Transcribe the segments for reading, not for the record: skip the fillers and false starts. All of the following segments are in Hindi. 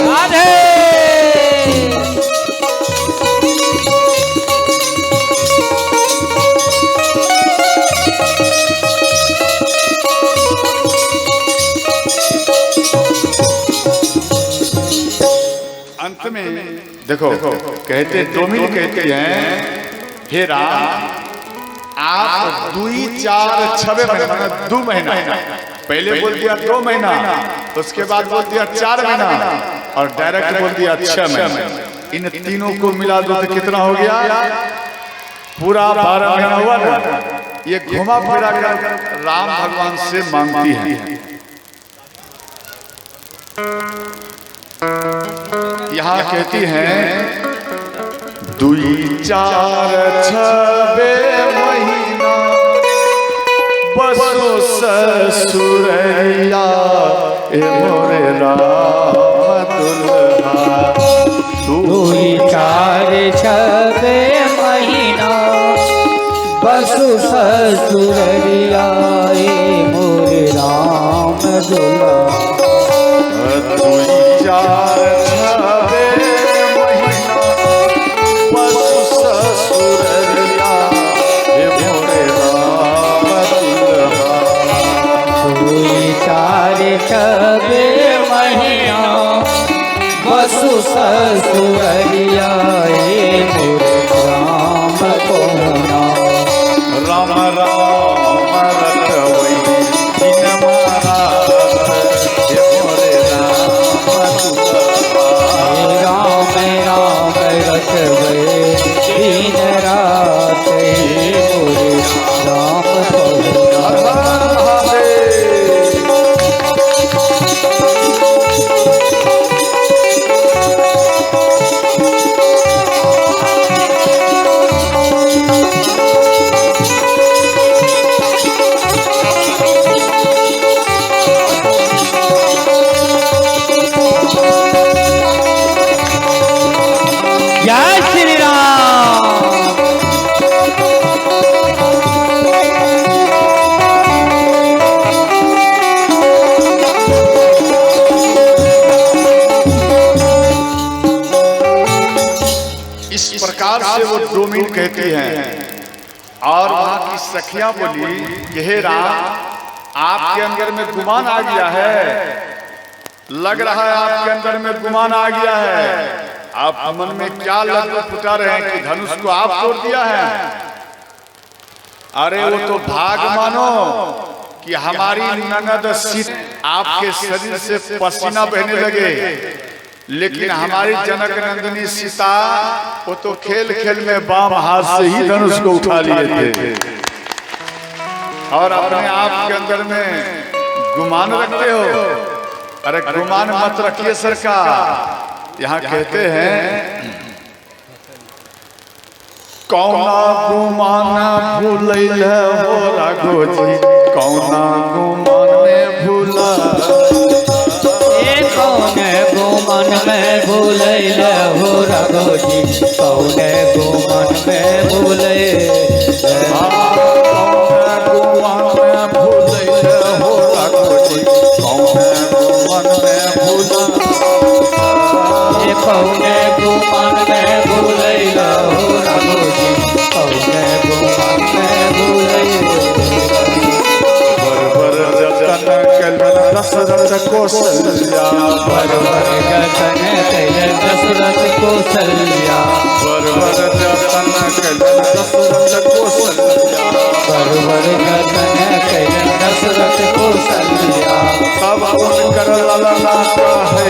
राधे। अंत में देखो कहते डोमिन कहते हैं हे राम आप 2 4 6 महीना 2 महीना पहले बोल दिया 2 महीना उसके बाद बोल दिया 4 महीना और डायरेक्ट बोल दिया 6 महीना। इन तीनों को मिला दो तो कितना हो गया? पूरा 12 महीना हुआ ना। ये घुमा फिरा कर राम भगवान से मांगती है। यहाँ कहती हैं 2 4 6 महीना बसो ससुरैया ए मोरे राम दुल्हा। 2 4 6 महीना बसु ससुररिया मोरे राम दुल्हा। 2 4 छबे महीना बसु ससुररिया मोरे राम कोना। राम राम रटवई दिन महाराज हे मोरे राम दुल्हा। राम राम रटवई दिन रात मोरे राम कोना। जय श्री राम। इस प्रकार से वो डोमिन कहती हैं और वहां की सखियां बोली कि हे राम आपके अंदर में गुमान आ गया है। लग रहा है आपके अंदर में गुमान आ गया है। आप मन में क्या लग फुटा रहे हैं कि धनुष को आप तोड़ दिया है। अरे वो तो भाग मानो कि हमारी ननद सीत आपके शरीर से पसीना बहने लगे, लेकिन हमारी जनक नंदिनी सीता वो तो खेल खेल में बाम हाथ से ही धनुष को उठा लिए थे। और अपने आप के अंदर में गुमान रखते हो। अरे गुमान मत रखिए सरकार। यहाँ कहते हैं कौना गुमान भूल हो राघो जी, कौना गुमान में भूला। कौन गुमान में भूल हो राघो जी, कौन गुमान में भूल पौने गुमान में भूल हो राघो जी, पौने गुमान में भूल। बर जतन कलन दशरथ कौशल्या, बर जतन कलन दशरथ कौशल्या। बर जतन कलन दशरथ कौशल्या, बर जतन कलन दशरथ कौशल्या। तब उनकर ललना कहे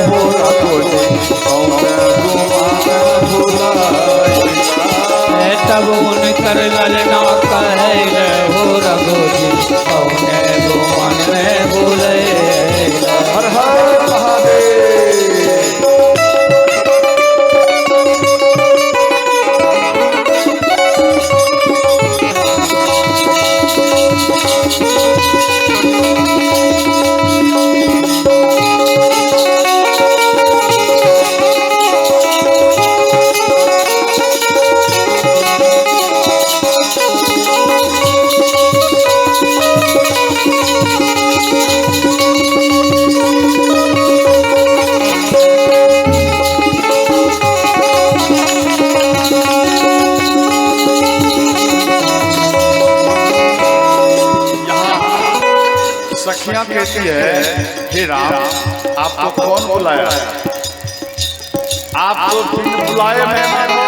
हो राघो जी, कौन गुमान भुलाए। तब उनकर ललना कहे हो राघो जी, कौन गुमान में भूले। हर हर महादेव। कहती है, हे राम आपको कौन बुलाया? आपको बिन बुलाए मेहमान हो,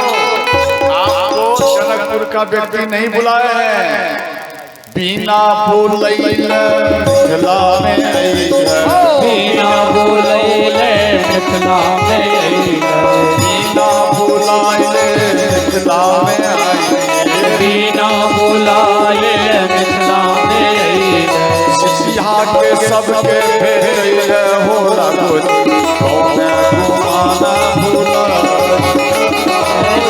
आपको जनकपुर का व्यक्ति नहीं बुलाया है। बिना बोलैले मिथिला में अइले, बिना बोलैले मिथिला में अइले, बिना बुलाए मिथिला में अइले, बिना बुलाए मिथिला में अइले। सिया के सबके भेटैले हो रघुपति, कौन गुमाना भूला।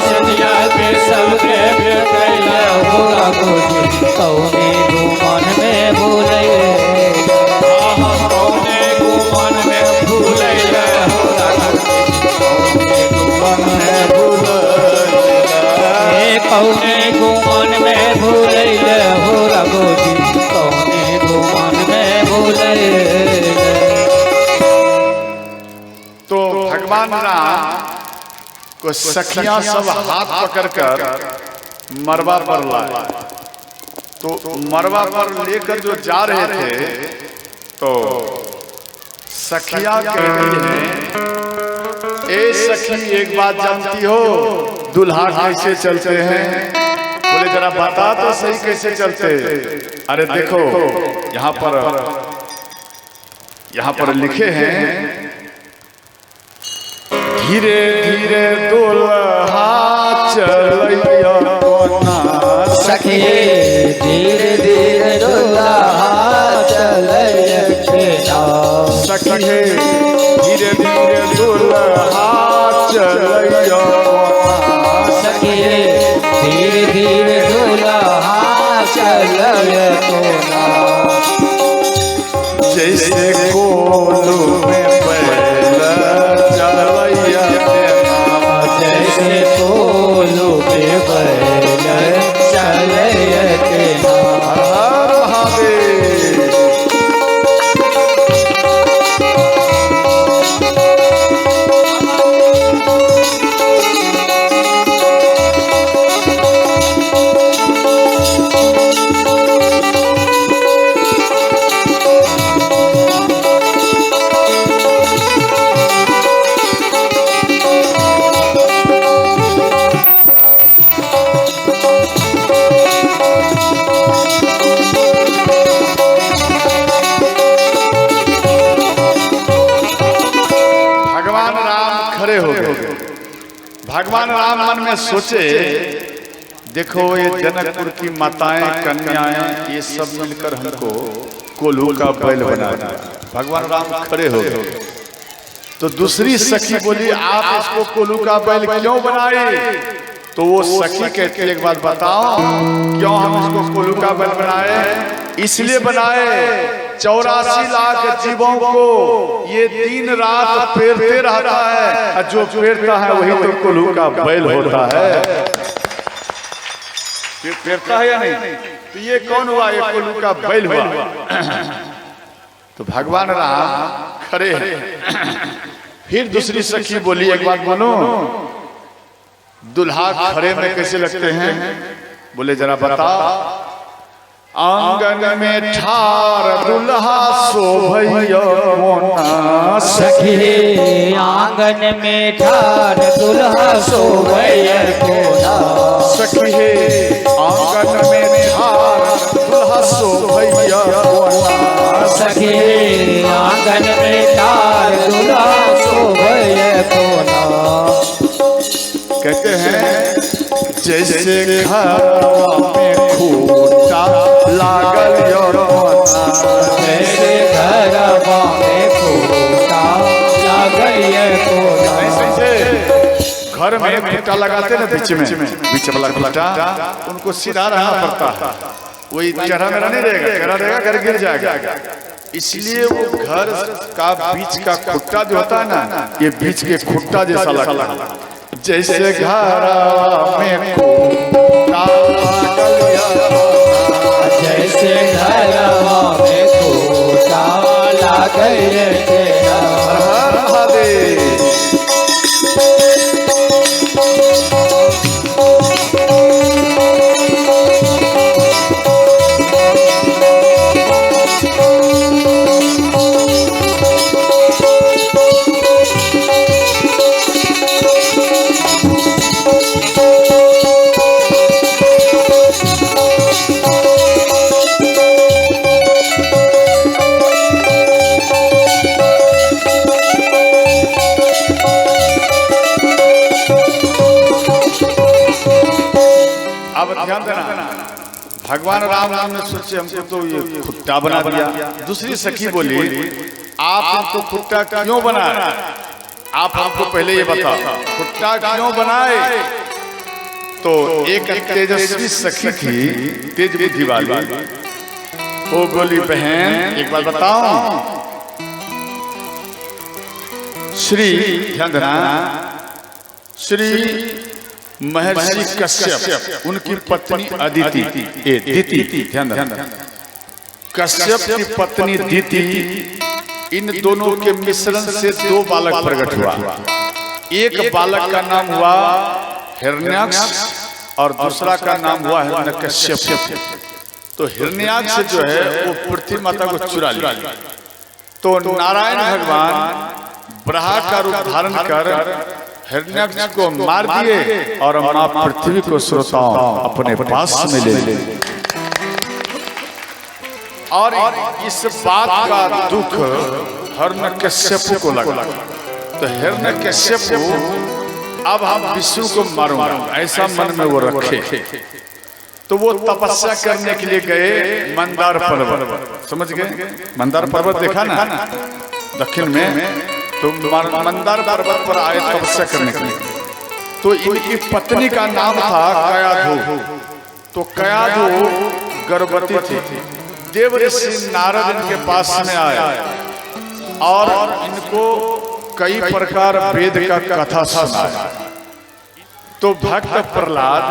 सदिया के सबके भेटैले हो रघुपति, कौने गुमान में भूलैले, कौने गुमान में भूलैले हो रघुपति, कौने गुमान में भूलैले, कौने गुमान में भूलैले हो रघुपति, कौने गुमान में भूलैले। तो भगवान राम को सखियां सब हाथ पकड़कर मरवा पर लाए। तो मरवा पर लेकर जो जा रहे थे, तो सखियां कह रही हैं, ए सखी एक बात जानती हो, दुल्हा कैसे चलते हैं? बोले जरा बता तो सही कैसे चलते? अरे देखो यहाँ पर लिखे हैं, धीरे धीरे दुल्हा चलैया कोना सखी, धीरे धीरे दुल्हा चलैया कोना, सखी हे धीरे धीरे दुल्हा चलैया कोना, सखी धीरे धीरे दुल्हा चलैया कोना। जैसे कोलू में बैल चलैया कोना, जैसे कोलू में बैल चलैया कोना। हर महादेव। भगवान राम मन में सोचे, देखो ये जनकपुर की माताएं कन्याएं ये सब मिलकर हमको कोल्हू का बैल बना दिया। भगवान राम खड़े हो गए। तो दूसरी सखी बोली, आप इसको कोल्हू का बैल क्यों बनाए? तो वो सखी कहती है, एक बात बताओ, क्यों हम इसको कोल्हू का बैल बनाए? इसलिए बनाए 84 लाख जीवों को ये दिन रात फेरते रहता है, और जो फेरता है वही तो कोल्हू का बैल होता है। फेरता है या नहीं? तो ये कौन हुआ? ये कोल्हू का बैल हुआ। तो भगवान राम खड़े हैं। फिर दूसरी सखी बोली, एक बात बोलो, दुल्हा खड़े में कैसे लगते हैं? बोले जरा बता। आंगन में ठार दुल्हा शोभैया मोना, सखी आंगन में ठार दुल्हा शोभैया कोना, सखी हे आंगन में ठार दुल्हा शोभैया मोना, सखी आंगन में ठार दुल्हा शोभैया कोना। कहते हैं जैसे घरवा में खूंटा लागल योरना, जैसे घरवा में खूंटा लागल योरना। घर में खूंटा लगाते ना बीच वाला खूंटा, उनको सीधा रहना पड़ता है, वही चढ़ा मेरा नहीं रहेगा, चढ़ा रहेगा घर गिर जाएगा। इसलिए वो घर का बीच का खूंटा जो होता है ना, ये बीच के खूंटा जैसा लगता है। जैसे घरवा में खूंटा लागल योरना, जैसे घरवा में खूंटा लागल योरना। हर महादेव। ध्यान देना, भगवान राम ने सोचे हमको तो ये खुट्टा बना दिया। दूसरी सखी बोली आप इनको खुट्टा क्यों बनाए, आप हमको पहले ये बताओ खुट्टा क्यों बनाए। तो एक तेजस्वी सखी थी, तेज बुद्धि वाली, वो बोली बहन एक बार बताओ, श्री ध्यान देना, श्री महर्षि कश्यप उनकी पत्नी अदिति, दिति ध्यान देना, कश्यप की पत्नी दिति, इन दोनों के मिश्रण से दो बालक प्रकट हुआ। एक बालक का नाम हुआ हिरण्याक्ष और दूसरा का नाम हुआ हिरण्यकश्यप। तो हिरण्याक्ष जो है वो पृथ्वी माता को चुरा लिया। तो नारायण भगवान ब्रहा का रूप धारण कर हिरण्याक्ष को मार दिए और मां पृथ्वी को श्रोताओं अपने पास में ले ले। और इस बात का दुख हिरण्यकश्यप को लगा। तो हिरण्यकश्यप अब हम विष्णु को मारूंगा ऐसा मन में वो रखे। तो वो तपस्या करने के लिए गए मंदार पर्वत, समझ गए मंदार पर्वत देखा ना दक्षिण में, तो मंदार पर्वत पर आए तपस्या करने के लिए। तो इनकी पत्नी का नाम था कयाधु। तो कयाधु गर्भवती थी। देव ऋषि नारद इनके पास में आया और इनको कई प्रकार वेद का कथा सुनाया। तो भक्त प्रहलाद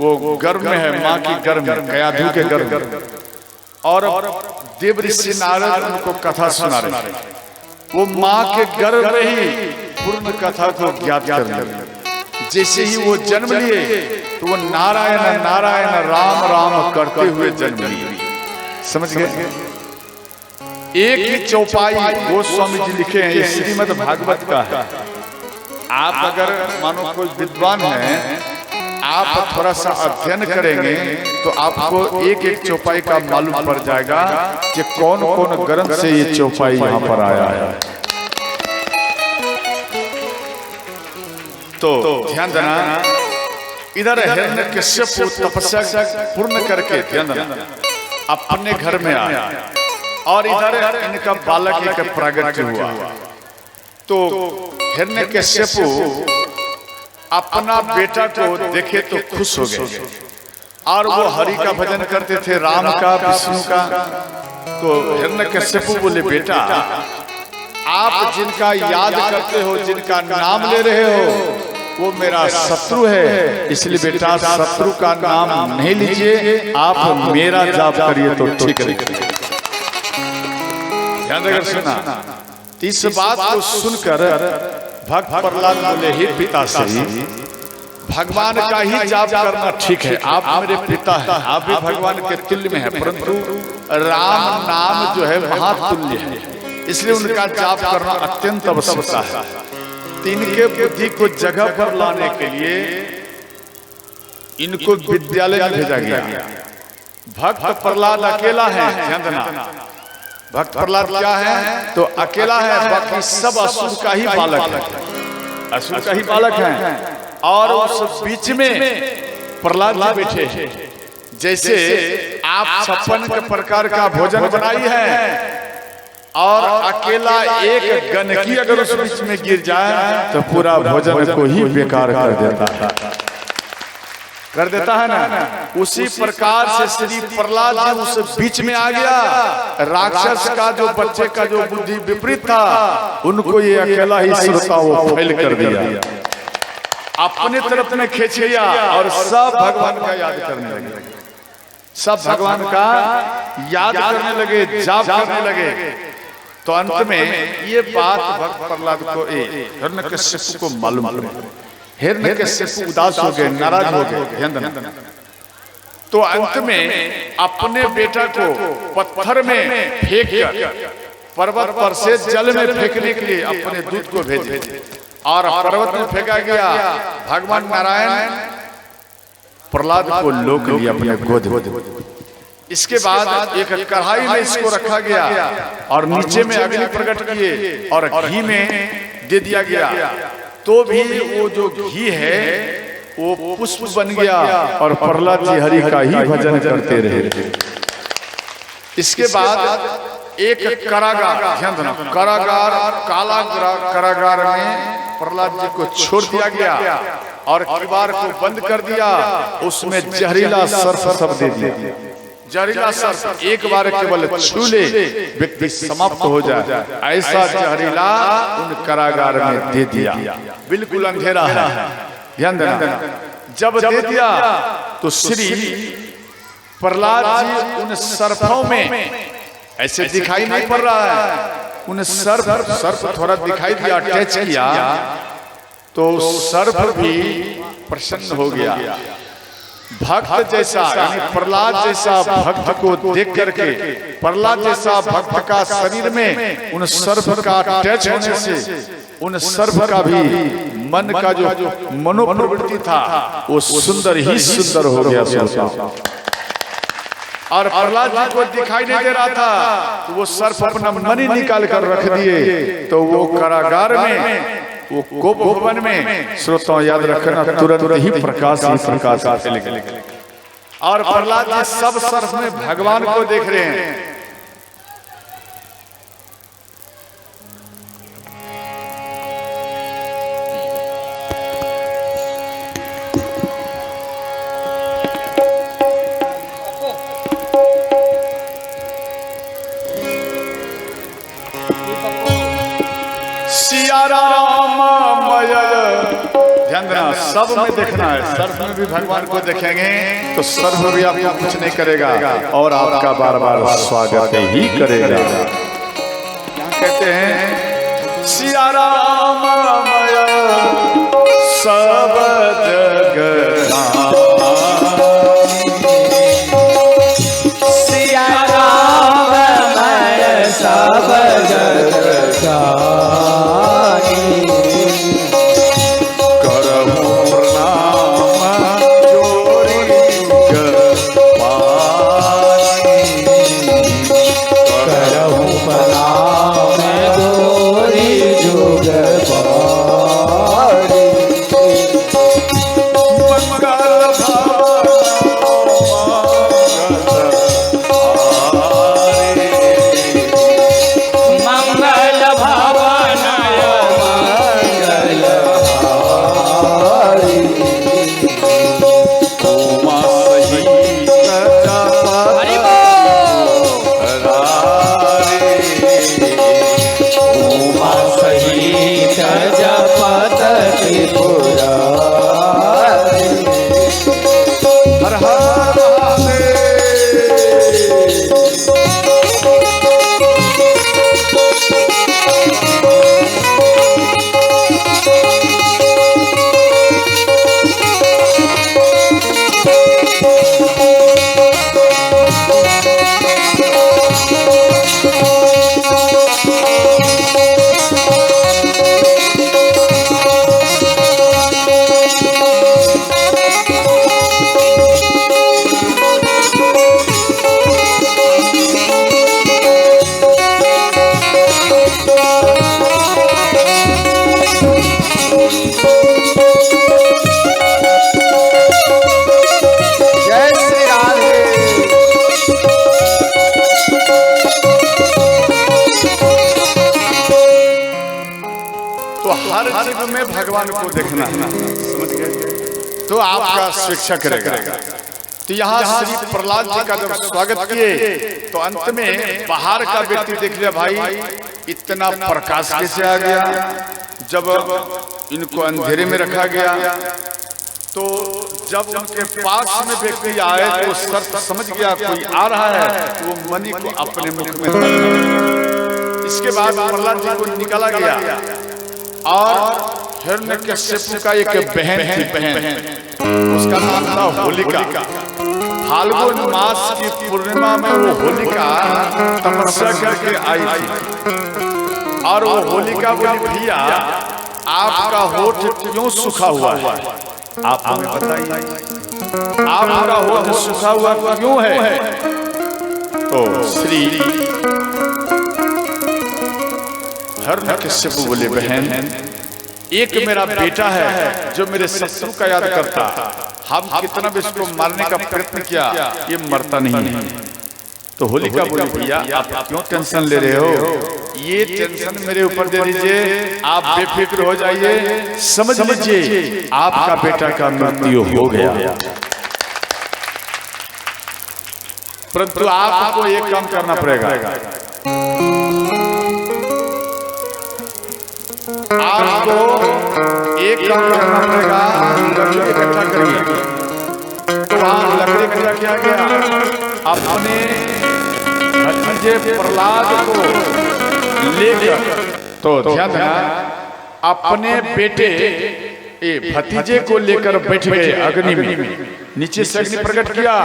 वो गर्भ में है, माँ की गर्भ में, कयाधु के गर्भ में, और देव ऋषि नारद उनको कथा सुना रहे। वो माँ के गर्भ में ही पूर्ण कथा को ज्ञात कर लिया। जैसे ही वो जन्म लिए तो वो नारायण नारायण राम राम करते हुए जन्म लिए। समझ गए। एक ही चौपाई गोस्वामी जी लिखे हैं, ये श्रीमद् भागवत का है। आप अगर मानो कोई विद्वान है, आप थोड़ा सा अध्ययन करेंगे तो आपको एक एक चौपाई का मालूम पड़ जाएगा कि कौन कौन ग्रंथ से ये चौपाई यहाँ पर आया है। तो ध्यान देना, इधर हिरण्यकश्यप तपस्या पूर्ण करके ध्यान देना अपने घर में आया और इधर इनका बालक एक प्रागट्य हुआ। तो हिरण्यकश्यप अपना बेटा को देखे तो खुश हो गए और वो हरि का भजन करते थे, राम का, विष्णु का। तो हिरण्यकश्यप बोले बेटा आप जिनका याद करते हो, जिनका नाम ले रहे हो, वो मेरा शत्रु है, इसलिए बेटा शत्रु का नाम नहीं लीजिए, आप मेरा जाप करिए तो ठीक है। ध्यान देकर सुना। इस बात को सुनकर भक्त प्रहलाद बोले हे पिता से भगवान का ही जाप करना ठीक है, आप मेरे पिता हैं, आप भी भगवान के तुल्य में है, परंतु राम नाम जो है महातुल्य है, इसलिए उनका जाप करना अत्यंत आवश्यकता है। इनके बुद्धि को जगह पर लाने के लिए इनको विद्यालय में भेजा गया। भक्त प्रहलाद अकेला है, ध्यान देना, भक्त प्रहलाद क्या है तो अकेला है, बाकी सब असुर का ही बालक है, असुर का ही बालक है। और उस बीच में प्रहलाद जी बैठे हैं। जैसे आप 56 प्रकार का भोजन बनाई है और अकेला एक गंदगी अगर उस बीच में गिर जाए तो पूरा भोजन को ही बेकार कर देता है ना। उसी प्रकार से श्री प्रहलाद जी उस बीच में आ गया। राक्षस का जो बच्चे का जो बुद्धि विपरीत था, उनको ये अकेला ही श्रोता वो फेल कर दिया, अपने तरफ में खींच लिया और सब भगवान का याद करने लगे, सब भगवान का याद करने लगे, जाप करने लगे। तो अंत में ये बात भक्त प्रहलाद को हिरण्यकश्यप को मालूम पड़ा। हिरण्यकश्यप उदास हो गए, नाराज हो गए, ध्यान देना। तो अंत में अपने बेटा को पत्थर में फेंक कर पर्वत पर से जल में फेंकने के लिए अपने दूत को भेजे और पर्वत में फेंका गया। भगवान नारायण प्रहलाद को लोक लिया अपने गोद में। इसके बाद एक कढ़ाई में इसको रखा गया और नीचे में अग्नि प्रकट किए और घी में दे दिया गया। तो भी वो जो घी है वो पुष्प बन गया और प्रहलाद जी हरि का ही भजन करते रहे। इसके बाद एक कारागार, ध्यान देना, कारागार, काला कारागार में प्रहलाद जी को छोड़ दिया गया और किवाड़ को बंद कर दिया। उसमें जहरीला सर्प सब दे दिया। जहरीला सर्प एक बार केवल छू ले व्यक्ति समाप्त हो जाए, ऐसा जहरीला उन कारागार में दे दिया। बिल्कुल अंधेरा है, ध्यान देना। जब दे दिया तो श्री प्रहलाद जी उन सर्पों में ऐसे दिखाई नहीं पड़ रहा है। उन सर्प थोड़ा दिखाई दिया, टच किया तो सर्प भी प्रसन्न हो गया। भक्त जैसा यानी प्रहलाद जैसा भक्त को देख करके, प्रहलाद जैसा भक्त का शरीर में उन सर्प का टच होने से उन सर्प का भी मन का जो मनोप्रवृत्ति था वो सुंदर ही सुंदर हो गया। और प्रहलाद जी को दिखाई नहीं दे रहा था तो वो सर्प अपना मणि निकाल कर रख दिए। तो वो कारागार में, वो कोप भवन में, श्रोताओं याद रखना, तुरंत ही प्रकाश फैल गया। और प्रहलाद जी सब सर्प में भगवान को देख रहे हैं। सिया राम मय, ध्यान देना, सब में देखना है। सर्प में भी भगवान को देखेंगे तो सर्प भी आपको कुछ नहीं करेगा और आपका बार बार स्वागत ही करेगा। कहते हैं सिया राम मय सब जग, सिया राम मय सब जग में भगवान को देखना, समझ गए? तो आपका शिक्षा करेगा। तो यहाँ श्री प्रहलाद जी का जब स्वागत किए तो अंत में बाहर का व्यक्ति देख लिया, भाई इतना प्रकाश कैसे आ गया। जब इनको अंधेरे में रखा गया तो जब उनके पास में व्यक्ति आए तो सर्प समझ गया कोई आ रहा है, तो वो मणि को अपने मुख में डाल दिया। इसके बाद प्रहलाद जी को निकाला गया और हिरण्यकश्यप का एक बहन थी, उसका नाम था होलिका। फाल्गुन मास की पूर्णिमा में वो होलिका तपस्या करके आई थी और वो होलिका बोली, भैया आपका होठ क्यों सूखा हुआ है, आप हमें बताइए, आपका होठ सूखा हुआ क्यों है। तो श्री हिरण्यकश्यप बोले, बहन एक मेरा बेटा है जो मेरे शत्रु का याद करता, हम कितना भी इसको मारने का प्रयत्न किया ये मरता नहीं है। तो होलिका बोली भैया आप क्यों टेंशन ले रहे हो, ये टेंशन मेरे ऊपर दे दीजिए, आप बेफिक्र हो जाइए, समझ लीजिए आपका बेटा का मृत्यु हो गया। परंतु आपको एक काम करना पड़ेगा, आपको एक काम करना पड़ेगा, लकड़ी इकट्ठा करिए। तो वहां लकड़ी इकट्ठा किया गया, अपने भतीजे प्रहलाद को लेकर, तो ध्यान देना, अपने बेटे भतीजे को लेकर बैठ गए अग्नि में, नीचे से अग्नि प्रकट किया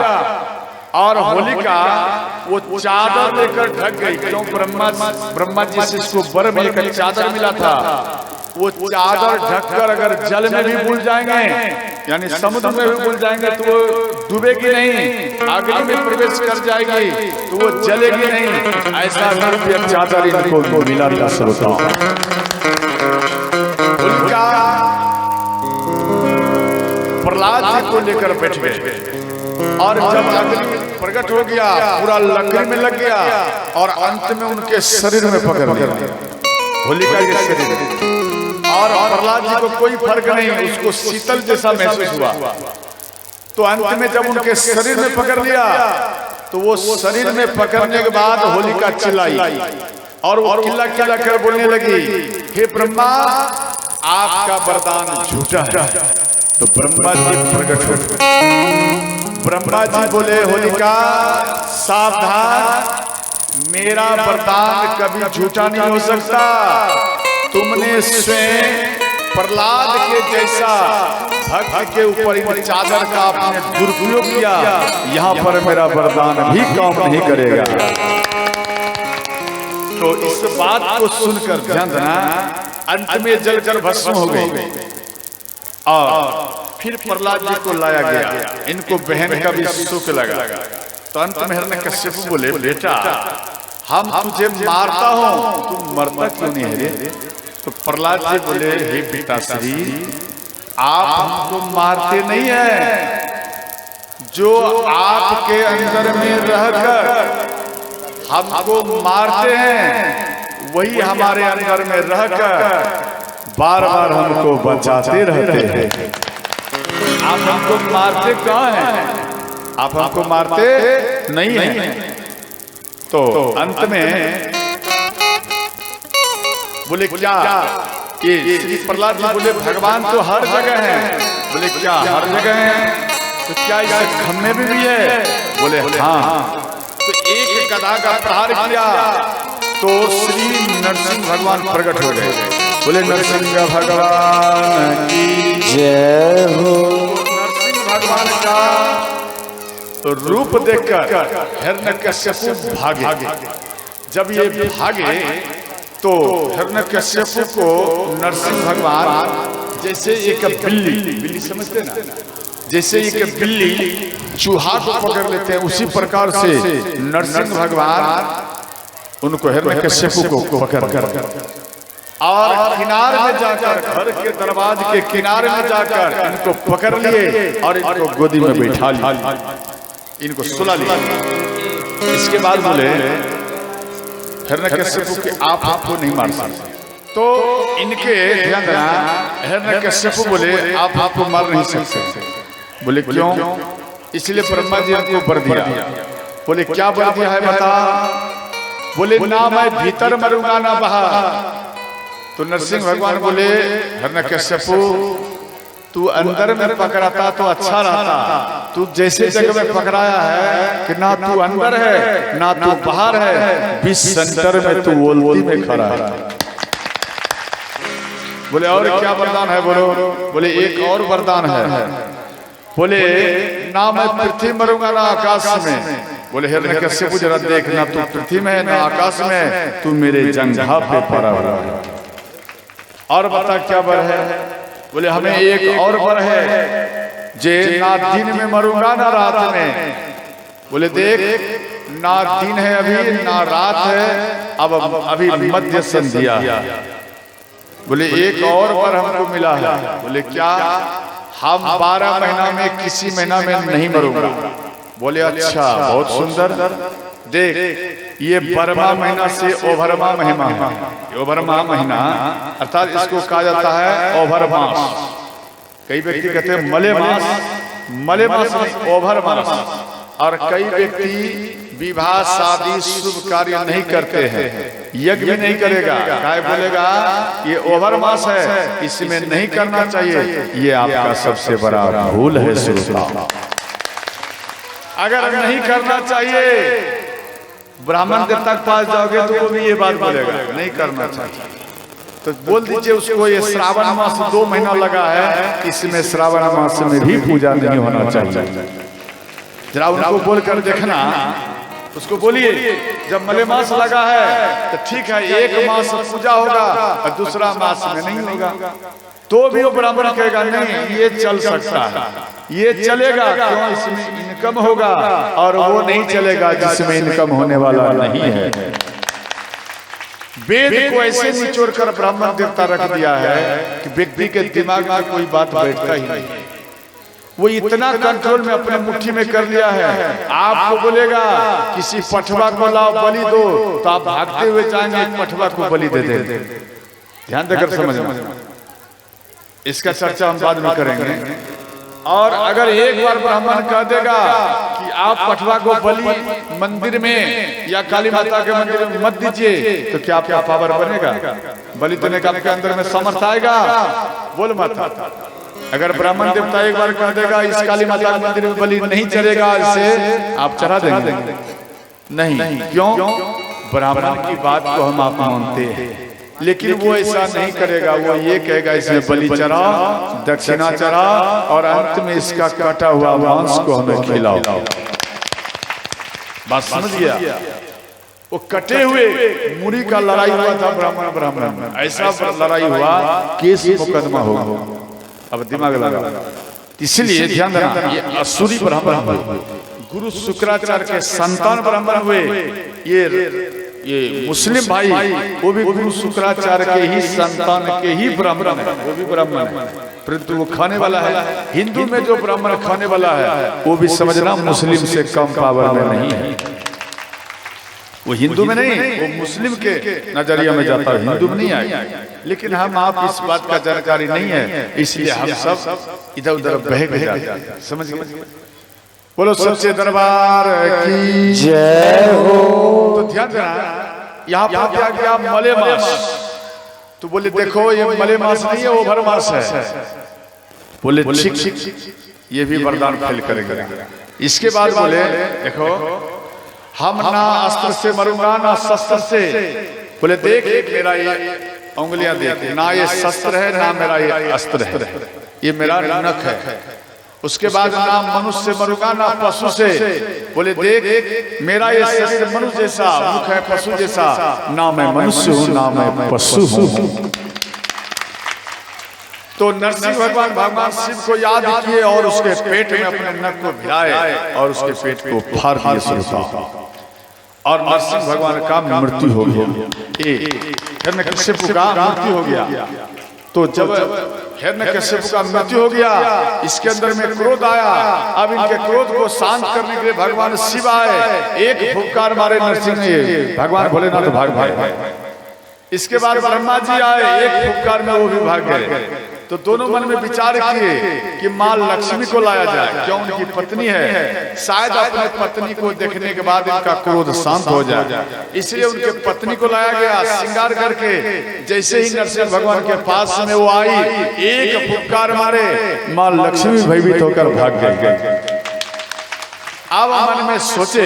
और होलिका वो चादर लेकर ढक गई। क्यों? ब्रह्मा जी से इसको वर में एक चादर मिला था, वो चादर ढककर अगर जल में भी भूल जाएंगे यानी समुद्र में भी भूल जाएंगे तो वो डूबेगी नहीं, अग्नि में प्रवेश कर जाएगी तो वो जलेगी नहीं। ऐसा दिव्य चादर इनको मिला था। श्रोताओं, होलिका प्रहलाद जी को लेकर बैठ गए और जब अग्नि प्रकट हो गया पूरा लकड़ी में लग गया और अंत में उनके शरीर में पकड़ लिया, होलिका के शरीर में। और प्रहलाद जी को कोई फर्क नहीं, उसको शीतल जैसा महसूस हुआ। तो अंत में जब उनके शरीर में पकड़ लिया तो वो शरीर में पकड़ने के बाद होलिका चिल्लाई और वो चिल्ला चिल्ला कर बोलने लगी, हे ब्रह्मा आपका वरदान झूठा है। तो ब्रह्मा जी प्रकट हो गए। ब्रह्मा जी बोले, होलिका सावधान, मेरा वरदान कभी झूठा नहीं हो सकता। तुमने स्वयं प्रहलाद के जैसा भक्त के ऊपर इन चादर का आपने दुरुपयोग किया, यहाँ पर मेरा वरदान भी काम नहीं करेगा। तो इस बात को सुनकर ध्यान देना, अंत में जलकर भस्म हो गए और फिर प्रहलाद जी को लाया गया। इनको बहन का भी सुख लगा। तो अंत में हिरण्यकश्यप बोले, बेटा हम तुझे मारता हूं, तू मरता क्यों नहीं है रे? तो प्रहलाद जी बोले, हे पिताश्री आप हमको मारते नहीं है, जो आपके अंदर में रहकर हमको मारते हैं वही हमारे अंदर में रहकर बार बार हमको बचाते रहते हैं। आप हमको मारते कहाँ हैं? आप हमको मारते नहीं हैं। तो अंत में बोले क्या ये श्री प्रहलाद जी बोले, भगवान तो हर जगह है। बोले क्या हर जगह है? तो क्या इस खम्भे में भी है? बोले हाँ। तो एक गदा का प्रहार किया तो श्री नरसिंह भगवान प्रकट हो गए। बोले नरसिंह भगवान की जय हो। नरसिंह भगवान का रूप देखकर हिरण्यकश्यप भागे। जब ये भागे तो हिरण्यकश्यप को नरसिंह भगवान जैसे एक बिल्ली समझते ना, जैसे एक बिल्ली चूहा को पकड़ लेते हैं, उसी प्रकार से नरसिंह भगवान उनको हिरण्यकश्यप को पकड़ और किनारे में जाकर, घर के दरवाजे के किनारे में जाकर इनको पकड़ लिए और इनको गोदी में बैठा लिया, इनको सुला लिया। इसके बाद बोले हिरण्यकश्यप के आप आपको नहीं मार सकते। तो इनके ध्यान देना, हिरण्यकश्यप बोले आप आपको मार नहीं सकते। बोले क्यों? इसलिए ब्रह्मा जी को वर दिया। बोले क्या वर दिया है बता? बोले ना मैं भीतर मरूंगा ना बाहर। तो नरसिंह भगवान बोले हिरण्यकश्यप तू अंदर में पकड़ाता तो अच्छा रहता, तू जैसे जगह में पकड़ाया है कि ना तू अंदर है ना तू बाहर है, बीच सेंटर में तू ओल्ती में खड़ा है। बोले और क्या वरदान है? बोलो। बोले एक और वरदान है। बोले ना मैं पृथ्वी मरूंगा ना आकाश में। बोले हिरण्यकश्यप जरा देख, ना तू पृथ्वी में ना आकाश में, तू मेरे जंघा पे पड़ा हुआ है। और बता क्या वर है? बोले हमें एक और वर है, जे ना दिन में मरूंगा ना रात में। बोले देख ना दिन है अभी ना रात है, अब अभी मध्य संध्या। बोले एक और वर हमको मिला है। बोले क्या? हम 12 महीना में किसी महीना में नहीं मरूंगा। बोले अच्छा, बहुत सुंदर। देख, ये बरमा महीना से ओभरमा महीना है। ओभरमा महीना अर्थात इसको कहा जाता है ओभर मास। कई व्यक्ति कहते हैं मले मास, मले मास नहीं, ओभर मास। और कई व्यक्ति विवाह शादी शुभ कार्य नहीं करते हैं, यज्ञ भी नहीं करेगा। काय बोलेगा ये ओभर मास है, इसमें नहीं करना चाहिए। ये आपका सबसे बड़ा भूल है श्रोता। अगर नहीं करना चाहिए, ब्राह्मण देवता के पास जाओगे तो वो भी ये बात बोलेगा नहीं करना चाहिए। तो बोल दीजिए उसको ये श्रावण मास 2 महीना लगा है, इसमें श्रावण मास में भी पूजा नहीं होना चाहिए। जरा उनको बोलकर देखना, उसको बोलिए जब मलेमास लगा है तो ठीक है, एक मास पूजा होगा और दूसरा मास में नहीं होगा। तो भी वो ब्राह्मण कहेगा नहीं ये चल सकता है, ये चलेगा, क्यों? इसमें इनकम होगा। और वो नहीं चलेगा जिसमें इनकम होने वाला नहीं है। वेद को ऐसे निचोड़ कर ब्राह्मण देवता रख दिया है कि व्यक्ति के दिमाग में कोई बात बैठता ही नहीं। वो इतना कंट्रोल में अपने मुट्ठी में कर लिया है। आपको बोलेगा किसी पठवा को लाओ बलि दो, तो आप भागते हुए जाएंगे पठवा को बलि दे देंगे। ध्यान देकर समझना, इसका चर्चा हम बाद में करेंगे। और अगर एक बार ब्राह्मण कह देगा कि आप पठवा को बलि मंदिर में या काली माता के मंदिर में मत दीजिए, तो क्या आपका पावर बनेगा? बलि देने का आपके अंदर में समर्थ आएगा? बोल माता। अगर ब्राह्मण देवता एक बार कह देगा इस काली माता के मंदिर में बलि नहीं चलेगा, इसे आप चढ़ा देंगे? नहीं। क्यों? ब्राह्मण की बात को हम आप मानते हैं, लेकिन वो ऐसा नहीं करेगा। वो ये कहेगा इसमें बलि चढ़ा, दक्षिणा चढ़ा और अंत में इसका काटा हुआ मांस को हमें खिलाओ। बात समझ गया? वो कटे हुए मुड़ी का लड़ाई हुआ था ब्राह्मण में, ऐसा लड़ाई हुआ केस मुकदमा होगा। अब दिमाग लगा, इसलिए ध्यान देना, ये असुरी ब्राह्मण हुए, गुरु शुक्राचार्य के संतान ब्राह्मण हुए। ये मुस्लिम भाई वो भी गुरु शुक्राचार्य के ही संतान के ही ब्राह्मण है, वो भी ब्राह्मण है, परंतु वो खाने वाला है। हिंदू में जो ब्राह्मण खाने वाला है वो भी समझना मुस्लिम से कम पावर में नहीं है। वो हिंदू में नहीं, वो मुस्लिम के नजरिया में जाता है, हिंदू में नहीं आएगा। लेकिन हम आप इस बात का जानकारी नहीं है, इसलिए हम सब इधर उधर बहक जाते हैं। समझ गए? बोलो सच्चे दरबार की जय हो। तो ध्यान देना, यहाँ पर क्या किया? मले मास। तो बोले देखो ये मले मास नहीं है, ओभर मास है। बोले ठीक, ये भी वरदान फेल करेंगे। इसके बाद बोले देखो हम ना अस्त्र से मरूंगा ना शस्त्र से। बोले देख मेरा ये उंगलियां देख, ना ये शस्त्र है ना मेरा ये अस्त्र है, ये मेरा नख है। उसके बाद ना मनुष्य से मरूंगा ना पशु से। बोले देख मेरा ये शरीर मनुष्य जैसा, मुख है पशु जैसा, ना मैं मनुष्य हूँ ना मैं पशु हूँ। तो नरसिंह भगवान शिव को याद किए और उसके पेट में अपने नख को भिड़ाए और उसके पेट को फाड़ दिए श्रोता। और नरसिंह भगवान का मृत्यु हो गया। हिरण्यकश्यप का मृत्यु हो गया। तो जब हिरण्यकश्यप का मृत्यु हो गया, इसके अंदर में क्रोध आया। अब इनके क्रोध को शांत करने के लिए भगवान शिव आए, एक फुफकार मारे नरसिंह ने, भगवान भोलेनाथ भाग। इसके बाद ब्रह्मा जी आए, एक फुफकार में वो भी भाग गए। तो दोनों मन में विचार किए कि माँ लक्ष्मी को लाया जाए, क्यों? उनकी पत्नी है, शायद अपने पत्नी को देखने के बाद इनका क्रोध शांत हो जाए। इसलिए उनके पत्नी को लाया गया श्रृंगार करके। जैसे ही नरसिंह भगवान के पास में वो आई, एक फुफकार मारे, माँ लक्ष्मी भयभीत होकर भाग गई। अब मन में सोचे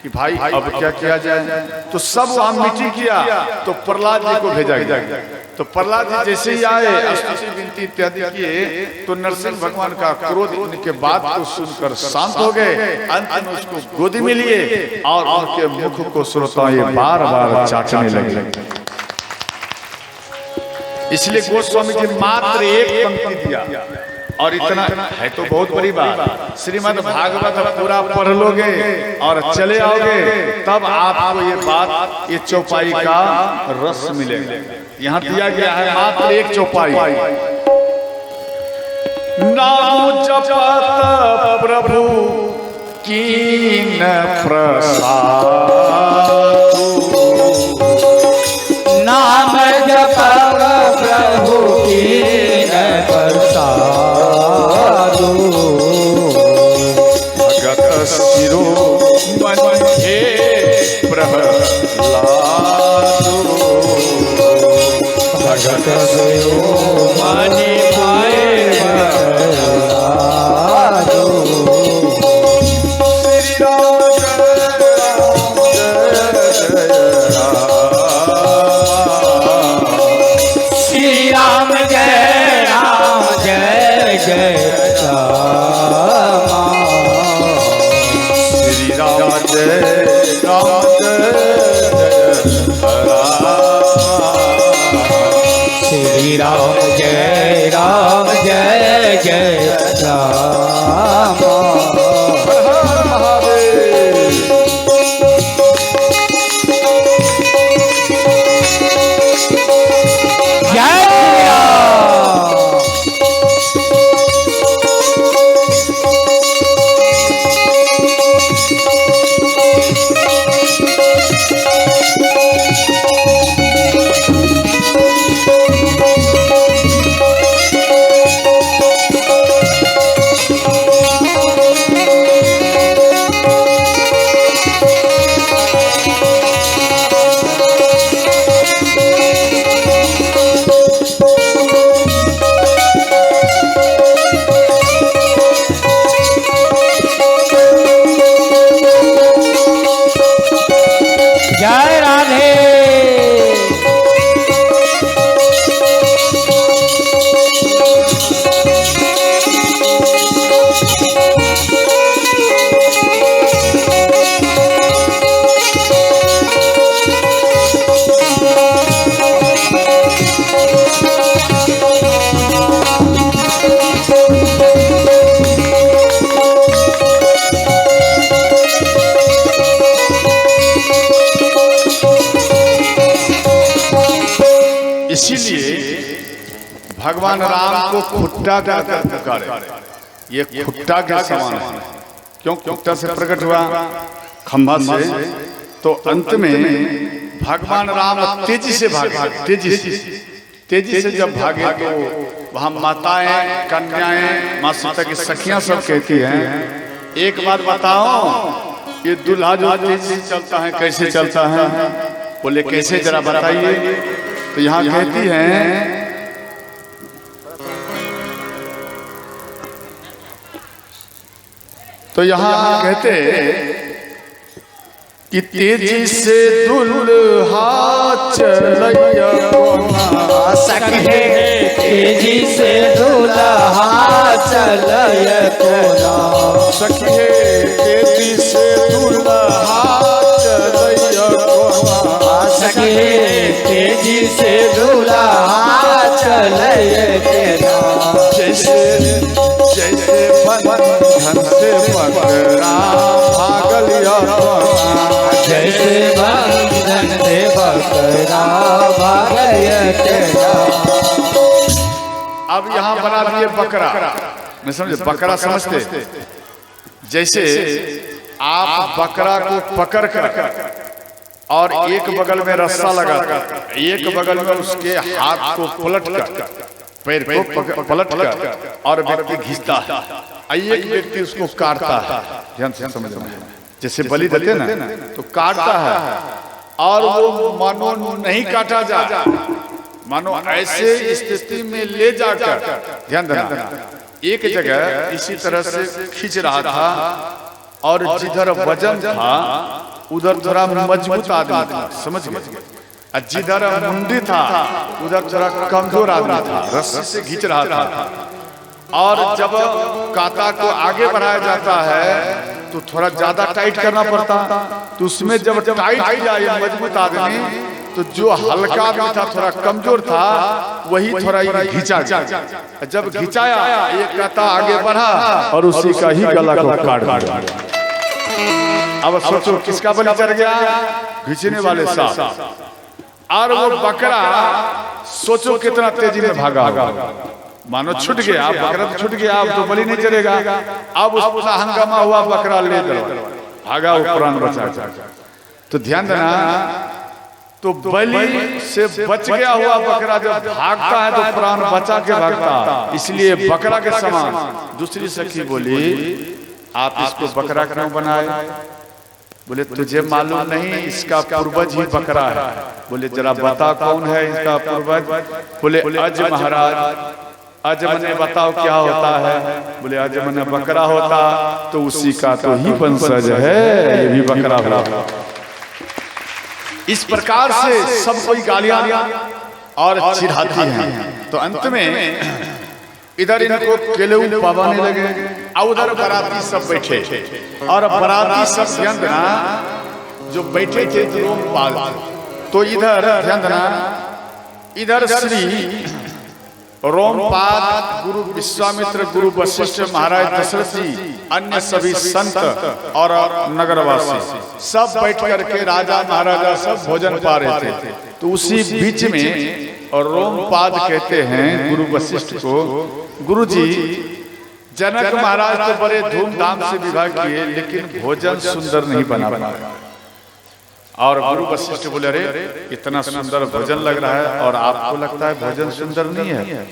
कि भाई अब क्या किया जाए। तो सब वहां मीटिंग किया, तो प्रहलाद जी को भेजा गया। तो प्रहलाद जी जैसे ही आए, स्तुति विनती इत्यादि किए, तो नरसिंह भगवान का क्रोध उनके बात को सुनकर शांत हो गए। अंत में उसको गोदी में लिए और उनके मुख को श्रोता ये बार बार चाटने लगे। इसलिए गोस्वामी जी मात्र एक पंक्ति दिया, और इतना है तो बहुत बड़ी बात। श्रीमद् भागवत पूरा पढ़ लोगे और चले आओगे, तब आपको ये बात, ये चौपाई का रस मिलेगा। यहाँ दिया गया है मात्र एक चौपाई। नाम जपत प्रभु कीन प्रसाद, नाम जपत प्रभु कीन प्रसाद, भगत शिरो मन हे प्रहलाद, भगत शिरो मन भाए भगवान राम को खुट्टा कहकर पुकारे। ये खुट्टा के समान है। क्यों? खुट्टा से प्रकट हुआ, खंभा से। तो अंत में भगवान राम तेजी से भागे, तेजी से जब भागे तो वहां माताएं, कन्याएं, माँ सीता की सखियां सब कहती हैं, एक बात बताओ, ये दूल्हा जो तेजी से चलता है कैसे चलता है? बोले कैसे, जरा बताइए। तो यहाँ कहती हैं, तो यहाँ कहते कि तेजी से दुल्हा चलैया सखे, तेजी से दुल्हा चलैया कोना सखे, तेजी से दुल्हा चलैया कोना सखे, तेजी से दुल्हा चलैया कोना। जैसे जैसे बंधन से पकड़ा भागल जैसे बंधन से पकड़ा भागल। अब यहाँ बना दिए बकरा, मैं समझे बकरा समझते, जैसे आप बकरा को पकड़ कर और एक बगल में रस्सा लगा, एक बगल में उसके हाथ को पलट कर, पैर को पलट कर और व्यक्ति घिसता है, एक व्यक्ति उसको काटता है। ध्यान से समझ में, जैसे बलि देते ना तो काटता है, और वो मानो नहीं काटा जाए, मानो ऐसे स्थिति में ले जाकर, ध्यान देना, एक जगह इसी तरह से खींच रहा था, और जिधर वजन था उधर थोड़ा मजबूत आदमी था, समझ गए, और जिधर मुंडी था उधर थोड़ा कमजोर आदमी था, रस्सी से खींच रहा था। और जब कांटा को आगे बढ़ाया जाता है तो थोड़ा ज्यादा टाइट करना पड़ता, तो उसमें जब टाइट किया ये मजबूत आदमी, तो जो हल्का आदमी था, थोड़ा कमजोर था, वही थोड़ा घिंचा। जब घिंचाया ये कांटा आगे बढ़ा और उसी का ही गला को काट दिया। अब सोचो किसका बलि चढ़ गया? घिंचने वाले साहब। और वो बकरा सोचो कितना तेजी में भागा, मानो छूट गया, बकरा तो छूट गया, अब तो बलि नहीं चलेगा। अब उसका हंगामा हुआ, बकरा ले भागा, वो प्राण बचा। तो ध्यान देना, तो बलि से बच गया हुआ बकरा जब भागता है तो प्राण बचा के भागता, इसलिए बकरा के समान। दूसरी सखी बोली, आप इसको बकरा क्यों बनाए? बोले तुझे मालूम नहीं, इसका पूर्वज ही बकरा है। बोले जरा बता कौन है इसका पूर्वज? बोले अज महाराज। अज मने बताओ क्या होता है? बोले अज मने बकरा होता तो उसी का तो ही वंशज है, ये भी बकरा होगा। इस प्रकार से सब कोई गालियां और चिढ़ाती हैं। तो अंत में इधर इनको केलेऊ पावाने लगे और उधर बराती सब बैठे, और बराती सब ध्यान देना जो बैठे थे रोमपाल। तो इधर ध्यान देना, इधर श्री रोमपाल, गुरु विश्वामित्र, गुरु वशिष्ठ, महाराज दशरथ जी, अन्य सभी संत और नगरवासी सब बैठ करके राजा महाराजा सब भोजन पा रहे थे। तो उसी बीच में और रोमपाद कहते हैं गुरु वशिष्ठ को, गुरु जी जनक महाराज तो बड़े धूमधाम से विवाह किए, लेकिन भोजन सुंदर नहीं बना पाए। और गुरु वशिष्ठ बोले, अरे इतना सुंदर भोजन लग रहा है और आपको लगता है भोजन सुंदर नहीं है?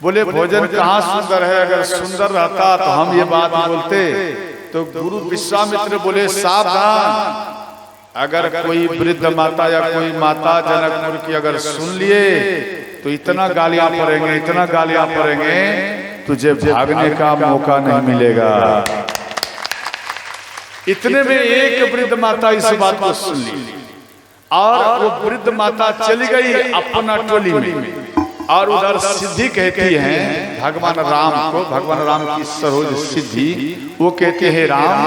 बोले भोजन कहाँ सुंदर है, अगर सुंदर रहता तो हम ये बात बोलते। तो गुरु विश्वामित्र बोले, सावधान, अगर कोई वृद्ध माता या कोई माता जनकपुर की अगर सुन लिए तो इतना गालियां पड़ेंगे, इतना गालियां पड़ेंगे, तुझे भागने का मौका नहीं मिलेगा। इतने में एक वृद्ध माता इस बात को सुन ली और वो वृद्ध माता चली गई अपना टोली में। और उधर सिद्धि कहती है भगवान राम को, भगवान राम की सरोज सिद्धि, वो कहते हैं राम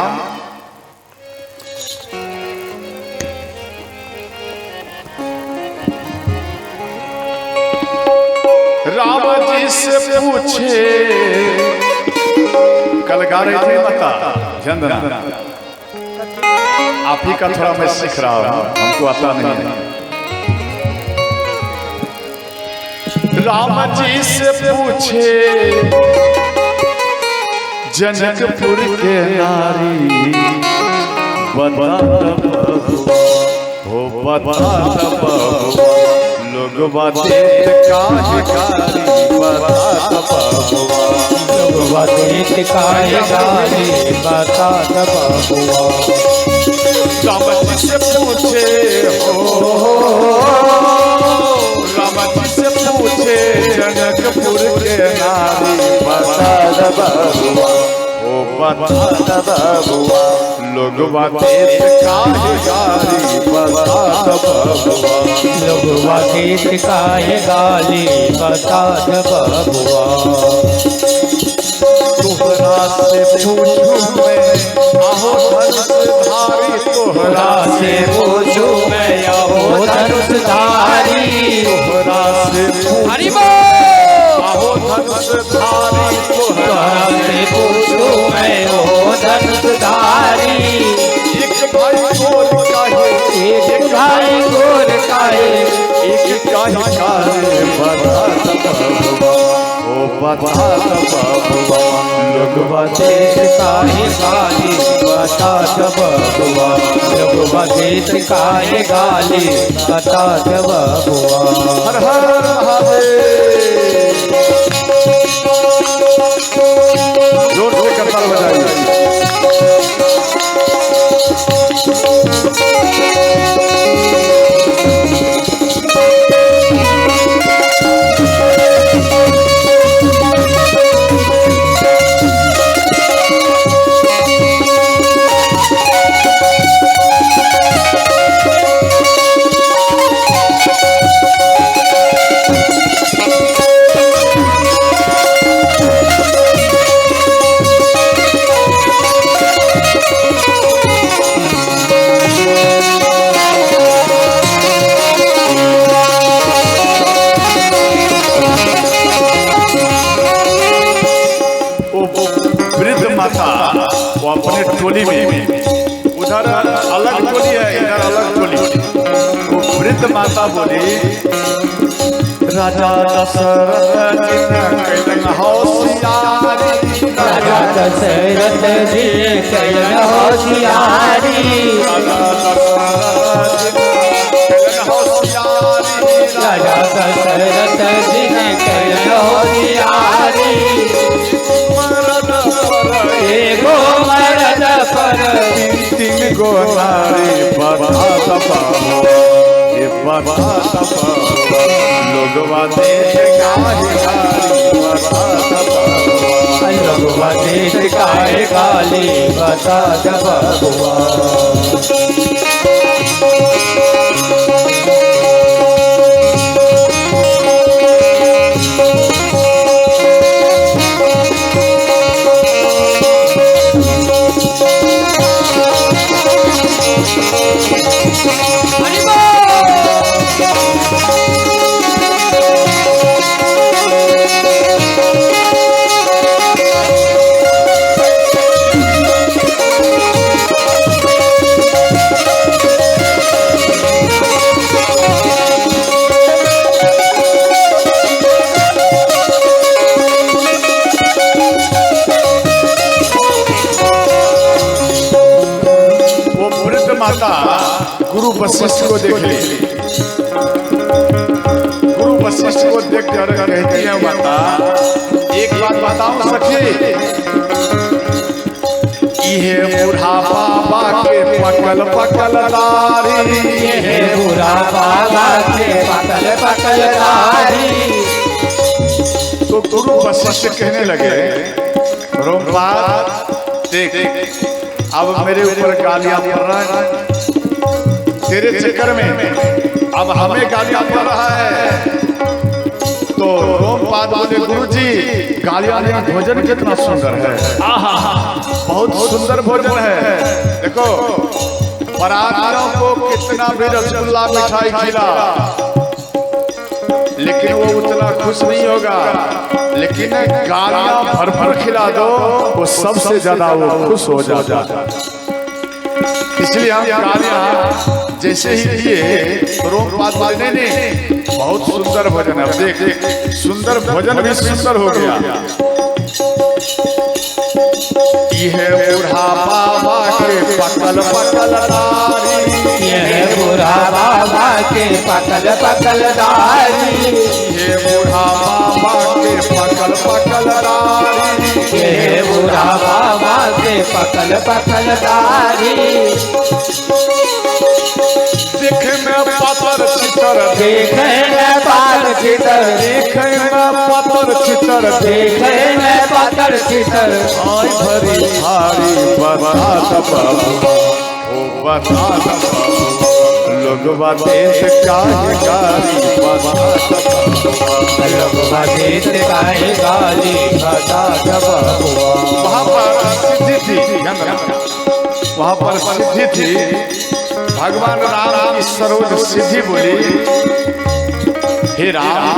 राम जी से पूछे, कल गा रही थी माता, ध्यान देना, आप ही का थोड़ा मैं सीख रहा हूं, हमको आता नहीं है। राम जी से पूछे जनकपुर के नारी, बता हो बता लोग बातें काहे गाली, बता लोग बातें काहे गाली, बता बबुआ। राम जी से पूछे हो, राम जी से पूछे जनकपुर के नारी, बता बबुआ, ओ बता बबुआ लोग बातें काहे गाली, बता बबुआ लोग बातें काहे गाली, बता बबुआ। तोहरा से पूछूं मैं आहो धनुषधारी, तोहरा से पूछूं मैं आहो धनुषधारी, तोहरा से हरि आहो धनुषधारी, तोहरा से पूछूं मैं आहो धनुषधारी। एक भाई गोर काहे, एक भाई गोर काहे, एक काहे काहे, बता बबुआ, ओ बता बबुआ लोग बातें काहे गाली, बता बबुआ लोग बातें काहे गाली, बता बबुआ। हर हर महादेव, जोर से करताल बजाइए। वो अपने टोली में, उधर अलग टोली है, इधर अलग टोली। वो वृद्ध वृद्ध माता बोली राजा दशरथ जी ने कैलन होशियारी, राजा दशरथ जी ने कैलन होशियारी, राजा दशरथ जी ने कैलन होशियारी, राजा दशरथ जी ने कैलन होशियारी। मरद पर एगो मरद पर तीन गो नारी बता पाओ, ये बता पाओ लोगवा देश काहे गाली बता पाओ, लोगवा देश काहे गाली बता बबुआ। गुरु वशिष्ठ को देख ली, गुरु वशिष्ठ को देख कर कहती है माता एक बात बताऊं सखी, ये बूढ़ा बाबा के पकल पकल दारी, ये बूढ़ा बाबा के पकल पकल दारी। तो गुरु वशिष्ठ कहने लगे रोमपाल देख अब मेरे ऊपर गालियां पड़ रहा है, तेरे चक्कर में अब हमें गालियां पड़ रहा है। तो रोमपाद बोले गुरुजी गालियां नहीं, भोजन कितना सुंदर है, बहुत सुंदर भोजन है। देखो पराठों को कितना भी रसगुल्ला मिठाई खिला लेकिन वो उतना खुश नहीं होगा, लेकिन गालियां भर भर खिला दो वो सबसे ज्यादा वो खुश हो जाता। इसलिए हम गालियां जैसे ही दिए रोमपाद बोले नहीं बहुत सुंदर भोजन है, देख सुंदर भोजन भी सुंदर हो गया। यह बूढ़ा बाबा के पकल पकल दारी, यह बूढ़ा बाबा के पकल पकल दारी, ये बूढ़ा बाबा के पकल पकल दारी, यह बूढ़ा बाबा के पकल पकल दारी। देखे में पातर चितर, देखे में पातर चितर, देखे में पातर चितर, देखे में पातर चितर। आई भरी भारी बता बाबू ओ बता बाबू लोगवा देश काहे गाली बता बाबू, लोगवा देश काहे गाली बता बबुआ। वहाँ पर सिद्धि थी, वहाँ पर सिद्धि थी, भगवान राम की सरोज सिद्धि बोली हे राम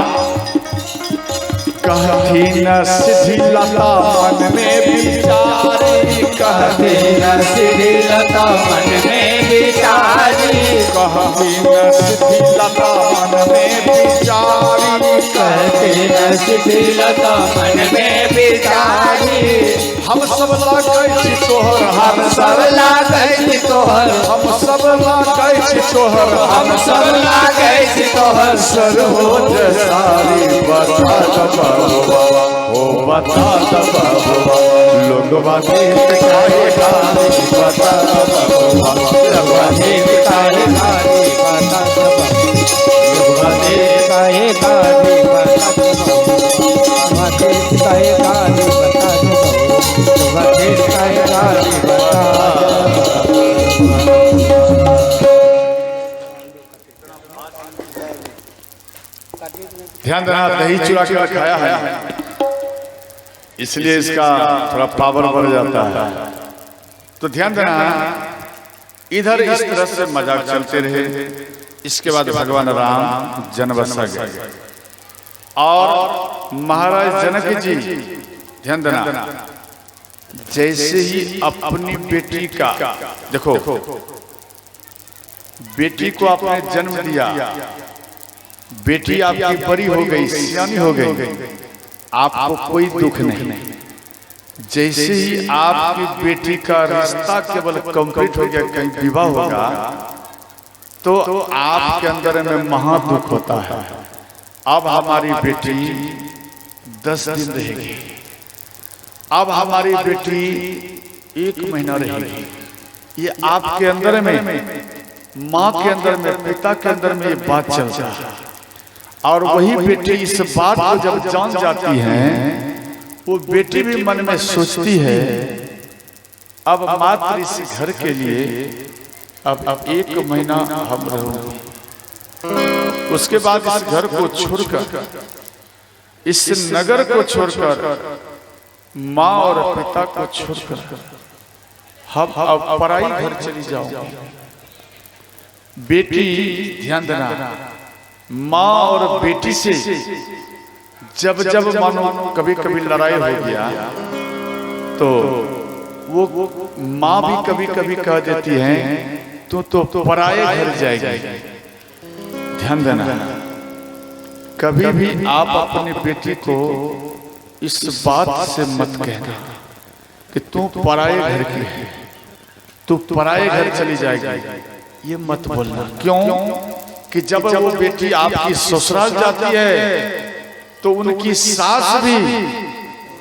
कहती न सिद्धि लता मन में विचारी, कहती न सिद्धि लता मन में विचारी, कहती न सिद्धि लता मन में विचारी, कहती न सिद्धि लता मन में विचारी। हम सब लागै तोहर, हम सब लागै तोहर, हम सब लागै तोहर, हम सब लागै तोहर। सरोज सारी बता बाबा ओ बता बाबा लोगवा देश काहे गाली बता बाबा, लोगवा देश काहे गाली बता बबुआ। लोगवा देश काहे गाली बता बबुआ। लोगवा देश काहे गाली बता बबुआ। लोगवा देश काहे गाली बता बबुआ। ध्यान देना दही चुरा के खाया है इसलिए इसका थोड़ा पावर बढ़ जाता है। तो ध्यान देना इधर इस तरह से मजाक चलते रहे। इसके बाद भगवान राम जनबसा गए और महाराज जनक जी ध्यान देना जैसे ही अपनी बेटी का देखो बेटी को आपने जन्म दिया, बेटी आपकी बड़ी हो गई, सियानी हो गई, आपको कोई दुख नहीं। जैसे ही आपकी बेटी का रिश्ता केवल कंप्लीट हो गया, कहीं विवाह होगा, तो आपके अंदर में महा दुख होता है। अब हमारी बेटी 10 दिन रहेगी, अब हमारी बेटी 1 महीना रहेगी। ये आपके अंदर में, माँ के अंदर में, पिता के अंदर में ये बात चलता है। और वही बेटी इस बात को जब जान जाती है, वो बेटी भी मन में सोचती है अब मात्र इस घर के लिए अब 1 महीना हम रहूंगी, उसके बाद इस घर को छोड़कर, इस नगर को छोड़कर, माँ और पिता को छोड़कर हम अब पराई घर चली जाऊंगी। बेटी ध्यान देना, माँ और बेटी से जब जब मानो कभी कभी लड़ाई हो गया, तो वो माँ भी कभी कभी कह देती है तो पराये घर जाएगी। ध्यान देना, कभी भी आप अपनी बेटी को इस बात से मत कहना कि तू पराये घर की है, तू पराये घर चली जाएगी, ये मत बोलना। क्यों कि जब वो बेटी आपकी ससुराल जाती है, तो उनकी सास भी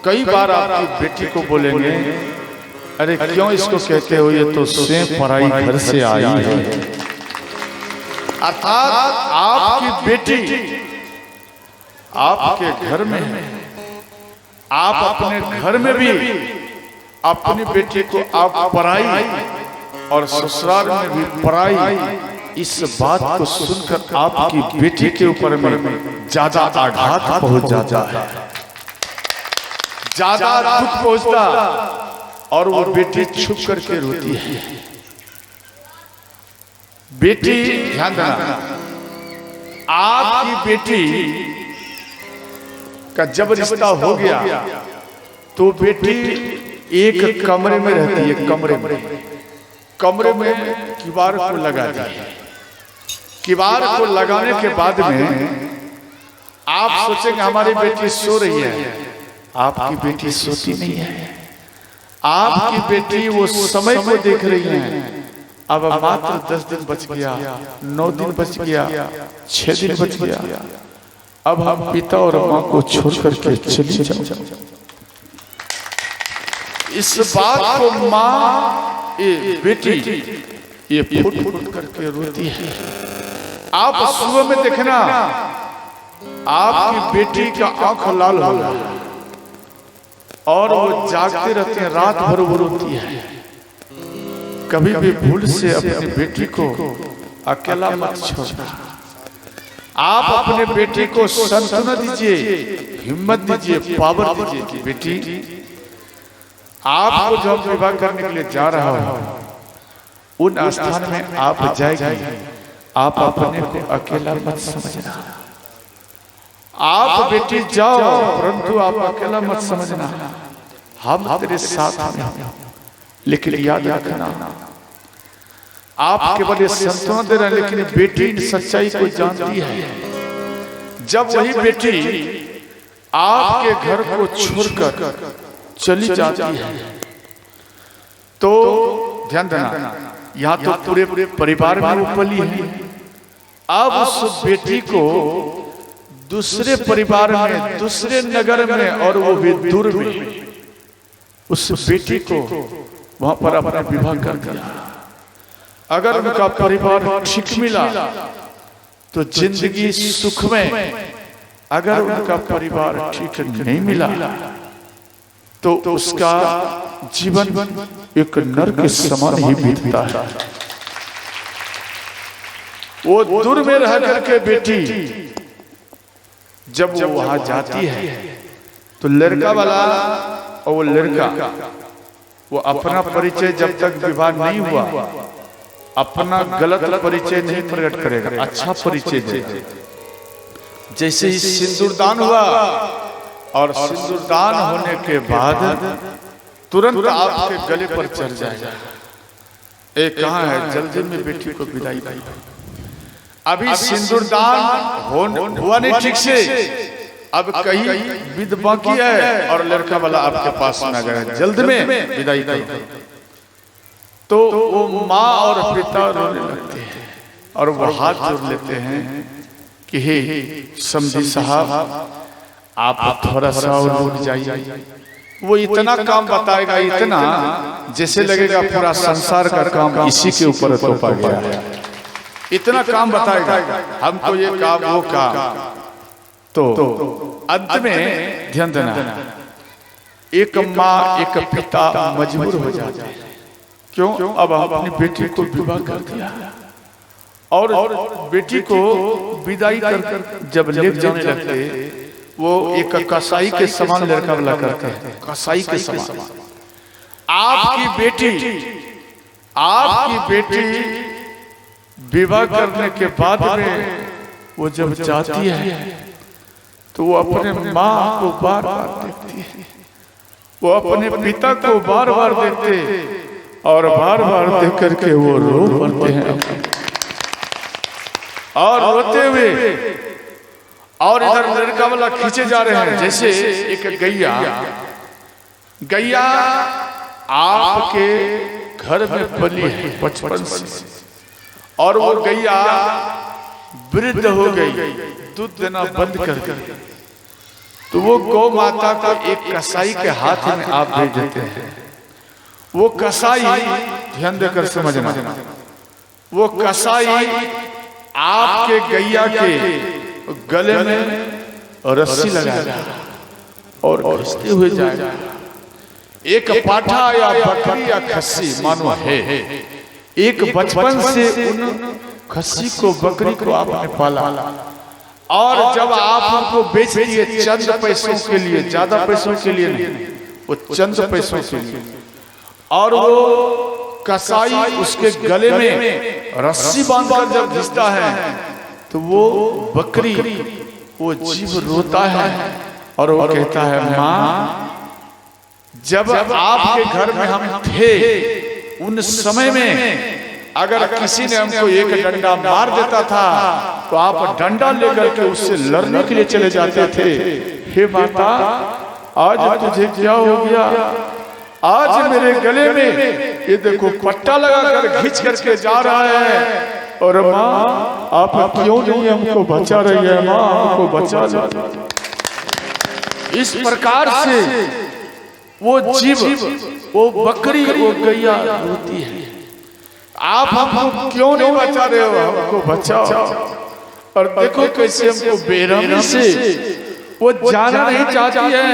कई बार आपकी बेटी को बोलेंगे, अरे क्यों इसको कहते हो, ये तो स्वयं पराई घर से आई है। अर्थात आपकी बेटी आपके घर में है, आप अपने घर में भी अपनी बेटी को आप पराई और ससुराल में भी पराई, इस बात को सुनकर आपकी बेटी के ऊपर में ज्यादा आघात पहुंच जाता है, ज्यादा दुख पहुंचता, और वो बेटी छुप करके रोती है। बेटी ध्यान देना, आपकी बेटी का जब रिश्ता हो गया, तो बेटी एक कमरे में रहती है, कमरे में किवाड़ को लगा दिया। किवाड़ को लगाने के बाद में आप सोचेंगे हमारी बेटी सो रही है, आपकी बेटी सोती नहीं है। आपकी बेटी वो समय को देख रही है, अब मात्र 10 दिन बच गया, 9 दिन बच गया, 6 दिन बच गया, अब हम पिता और माँ को छोड़ करके चली जाओ। इस बात को माँ बेटी ये फुट फुट करके रोती है। आप सुबह में देखना, आपकी बेटी का आंख लाल होगा और वो जागते रहते हैं, रात भर वो रोती है। कभी भी भूल से अपनी बेटी को अकेला मत छोड़ना। आप अपने बेटे को सांत्वना दीजिए, हिम्मत दीजिए, पावर दीजिए कि बेटी आपको जब विवाह करने के लिए जा रहा हो, उन स्थान में आप जाएगी, आप अपने को अकेला मत समझना। आप बेटी जाओ, परंतु आप अकेला मत समझना, हम तेरे साथ हैं। लेकिन याद रखना, आप केवल सांत्वना दे रहे हैं, लेकिन बेटी इन सच्चाई को जानती है। जब वही बेटी आपके घर को छोड़कर चली जाती है, तो ध्यान देना, यहाँ तो पूरे परिवार में वो पली है। अब उस बेटी को दूसरे परिवार में, दूसरे नगर में, और वो भी दूर में, उस बेटी को वहां पर अपना विवाह कर दिया। अगर उनका परिवार ठीक मिला तो जिंदगी सुख में, अगर उनका परिवार ठीक नहीं मिला तो उसका जीवन एक नरक के समान ही बीतता है। वो दूर में रह करके बेटी जब वो वहां जाती है, तो लड़का वाला और वो लड़का, वो अपना परिचय जब तक विवाह नहीं हुआ, अपना गलत परिचय नहीं प्रकट करेगा, अच्छा परिचय देगा। जैसे ही सिंदूरदान हुआ, और सिंदूरदान होने के बाद तुरंत आपके गले पर चढ़ जाएगा, एक कहाँ है, जल्दी में बेटी को विदाई दी। अभी सिंदूरदान हुआ नहीं ठीक से, अब कहीं विध बाकी है और लड़का वाला आपके पास न गया, जल्द में विदाई करो। तो वो माँ और पिता रोने लगते हैं और वो हाथ जोड़ लेते हैं कि हे समधी साहब, आप थोड़ा सा और रुक जाइए। वो इतना काम बताएगा, इतना जैसे लगेगा पूरा संसार का काम इसी के ऊपर थोपा गया है। इतना काम बताएगा, हमको ये काम वो काम। तो अंत में ध्यान देना, एक माँ एक पिता मजबूर हो जाते हैं। क्यों? अब अपनी बेटी को विवाह कर दिया और बेटी को विदाई कर जब ले जाने लगते, वो एक कसाई के समान लड़का वाला करते हैं, कसाई के समान। आपकी बेटी विवाह करने के बाद में वो जब जाती है तो वो अपने माँ को बार बार देखती है, वो अपने पिता को बार बार देखते और बार बार देख करके वो रो पड़ते हैं और रोते हुए, और इधर लड़का वाला खींचे जा रहे हैं। जैसे एक गैया आपके घर में पली है बचपन से, और वो गैया वृद्ध हो गई, दूध देना बंद कर दी, तो वो गौ माता को एक कसाई के हाथ में आप भेज देते हैं। वो कसाई, ध्यान देकर समझना, वो कसाई आपके गैया के गले में रस्सी लगाएगा और खींचते हुए जाएगा। एक पाठा या बकरी या खस्सी मानो है, एक बचपन से उन खस्सी को बकरी को आपने पाला, और जब आप उनको बेच दिए चंद पैसों के लिए, ज्यादा पैसों के लिए नहीं, वो चंद पैसों के लिए, और वो कसाई उसके गले में रस्सी बांधकर जब घिसता है तो वो बकरी, वो जीव रोता है और वो कहता है, माँ जब आपके घर में हम थे उन समय में अगर किसी ने हमको एक डंडा मार देता था तो आप डंडा लेकर के उससे लड़ने के लिए चले जाते थे। हे माता, आज तुझे क्या हो गया? आज मेरे गले में ये देखो पट्टा लगाकर खींच करके जा रहा है, और माँ आप क्यों नहीं हमको बचा रही है? माँ हमको बचा लो। इस प्रकार से वो जीव, वो बकरी, वो गैया रोती है, आप हमको क्यों नहीं बचा रहे हो? हमको बचाओ। और देखो कैसे हमको बेरहमी से वो जाना नहीं चाहती है,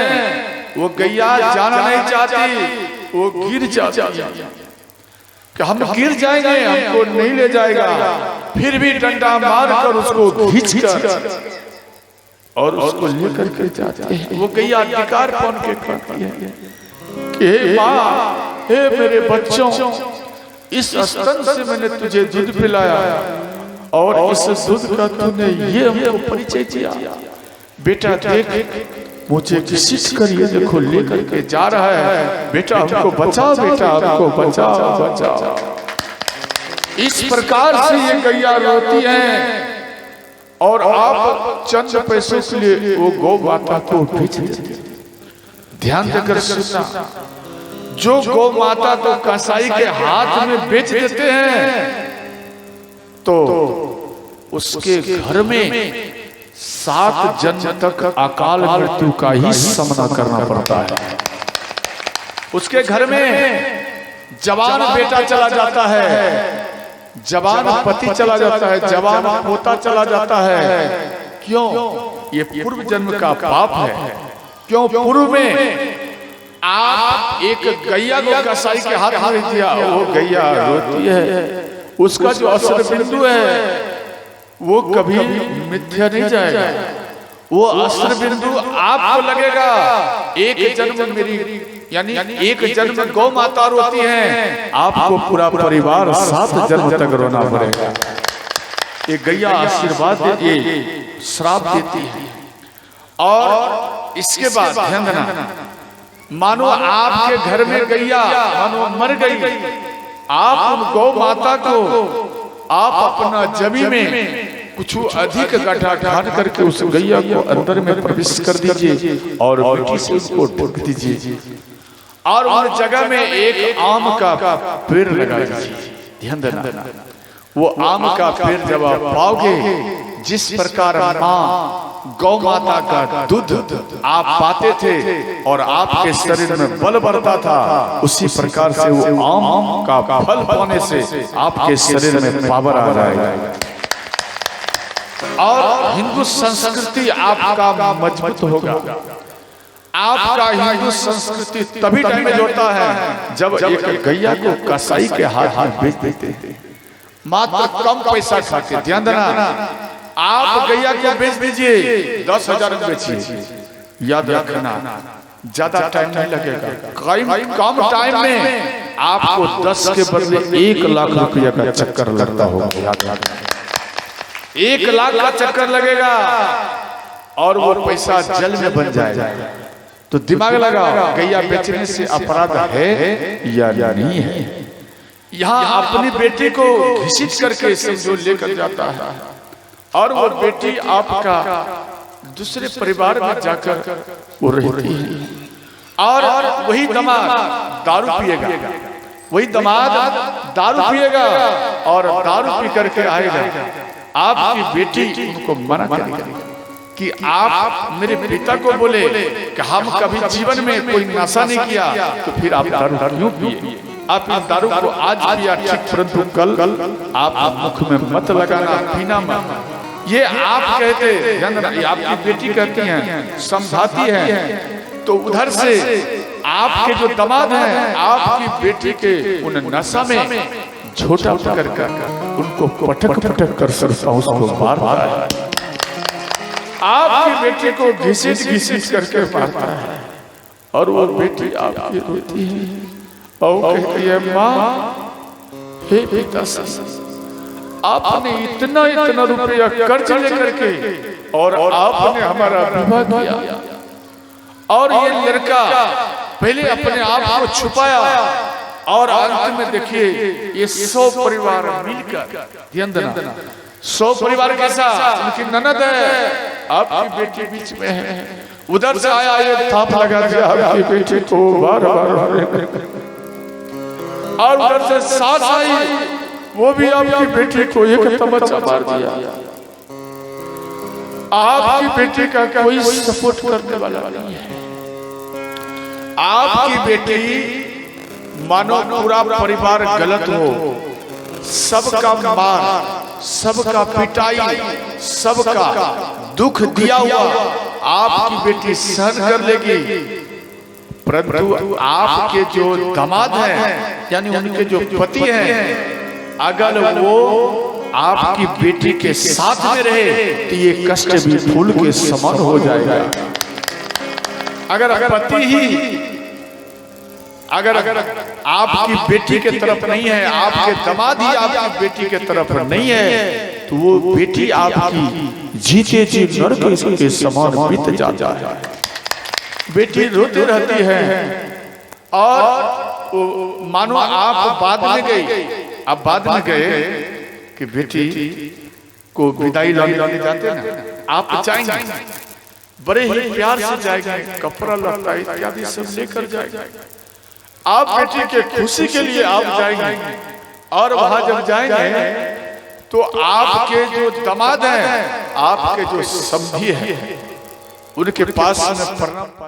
वो गैया जाना नहीं चाहती, वो गिर जाती है कि हम गिर जाएंगे, हमको नहीं ले जाएगा, फिर भी डंडा मारकर उसको खींचकर और उसको लेकर के जाते हैं। वो गैया अधिकार कौन के करती है कि हे माँ, हे मेरे बच्चों, इस स्तन से मैंने तुझे दूध पिलाया और इस दूध का तूने ये हमको परिचय दिया। बेटा देख, मुझे किसी करिए, देखो लेकर के जा रहा है, बेटा हमको बचाओ, बेटा हमको बचाओ, बचाओ। इस प्रकार से ये गैया रोती है, और आप चंद पैसों के लिए वो गौ माता को बेच देते। ध्यान देकर सुनना, जो गौ माता को कसाई के हाथ में बेच देते हैं तो उसके घर में 7 जन्म तक अकाल मृत्यु का ही सामना करना पड़ता है। उसके घर में जवान बेटा चला जाता है, जवान पति चला जाता है, जवान पोता चला जाता है। क्यों? ये पूर्व जन्म का पाप है। क्यों? पूर्व में आप एक गैया को कसाई के हाथ में दिया, वो गैया रोती है, उसका जो असर बिंदु है वो कभी मिथ्या नहीं जाएगा। वो असर बिंदु आपको लगेगा एक जन्म मेरी, यानी एक जन्म गौ माता रोती है, आपको पूरा परिवार 7 जन्म तक रोना पड़ेगा। ये गैया आशीर्वाद देती है, श्राप देती है। और इसके बाद ध्यान देना, मानो आपके घर में गैया मानो मर गई, आप उन गौ माता को आप अपना जमी में कुछ अधिक गड्ढा ठान करके उस गैया को अंदर में प्रवेश कर दीजिए और मिट्टी से उसको ढक दीजिए और उन जगह में एक आम का पेड़ लगा दीजिए। ध्यान देना, वो आम का पेड़ जब आप पाओगे, जिस प्रकार माँ गौ माता का दूध आप पाते थे और आपके शरीर में बल बढ़ता था, उसी प्रकार से वो आम का फल पाने से आपके शरीर में पावर आ जाएगा और हिंदू संस्कृति आपका मजबूत होगा। आपका हिंदू संस्कृति तभी टाइम में जोड़ता है जब एक गैया को कसाई के हाथ में बेच देते हैं, मात्र कम पैसा खाते। ध्यान देना, आप गैया को बेच दीजिए 10,000 में बेचिए, याद रखना ज्यादा टाइम नहीं लगेगा। कम टाइम में आपको 10 के बदले 1 लाख रुपया का चक्कर लगता होगा। याद रखना 1 लाख का चक्कर लगेगा और वो पैसा जल में बन जाएगा। तो दिमाग लगाओ, गैया बेचने से अपराध है या नहीं है। यहाँ अपनी बेटी को घसीट करके समझो लेकर जाता है और वो बेटी आपका दूसरे परिवार में जाकर वो रहती है और वही दामाद दारू पिएगा, वही दामाद दारू पिएगा और दारू पी करके आएगा। आपकी बेटी उनको मना करेगी कि आप मेरे पिता को बोले कि हम कभी जीवन में कोई नशा नहीं किया, तो फिर आप दारू क्यों पिए? आप इस दारू को आज पिया ठीक, परंतु कल आप मुख में मत लगाना, पीना मत। ये आप कहते, आपकी बेटी कहती हैं, समझाती है, तो उधर से आपके जो दामाद हैं आपकी बेटी के उन नशा में छोटा पकड़ कर उनको पटक पटक कर सरसाउस को मारता है। आपकी बेटी को घसीट घसीट करके मारता है और वो बेटी आपकी रोती है और कहती है, माँ हे पिता, आपने इतना इतना रुपया कर्ज लेकर के और आपने हमारा विवाह किया और ये लड़का पहले अपने आप को छुपाया और अंत में देखिए ये 100 परिवार मिलकर, ध्यान देना, 100 परिवार के साथ उनकी ननद है, आपकी बेटी बीच में है, उधर से आया ये थाप लगा दिया आपकी बेटी को बार-बार और उधर से सास आई, वो भी आपकी बेटी को एक तमचा मार दिया। आपकी बेटी का कोई सपोर्ट करने वाला नहीं है। आपकी बेटी मानो पूरा परिवार गलत हो, सबका मार, सबका पिटाई, सबका दुख दिया हुआ आपकी बेटी सहन कर लेगी, परंतु आपके जो दामाद हैं यानी उनके जो पति हैं, अगर वो आपकी बेटी के साथ में रहे तो ये कष्ट भी फूल के समान हो जाएगा। अगर पति ही अगर आपकी बेटी के तरफ नहीं है, आपके दामाद ही आपकी बेटी के तरफ नहीं है, तो वो बेटी आपकी जीते जी नरक के समान बीत जाता है। बेटी रोती रहती है और मानो आप बाद में गए, आप बाद में गए कि बेटी को विदाई लाने जाते हैं ना, आप जाएंगे, बड़े ही प्यार से जाएंगे, कपड़ा लत्ता इत्यादि सब लेकर जाएंगे, आप बेटी के खुशी के लिए आप जाएंगे और वहां जब जाएंगे तो आपके जो दामाद हैं, आपके जो समधी हैं, उनके पास में प्रणाम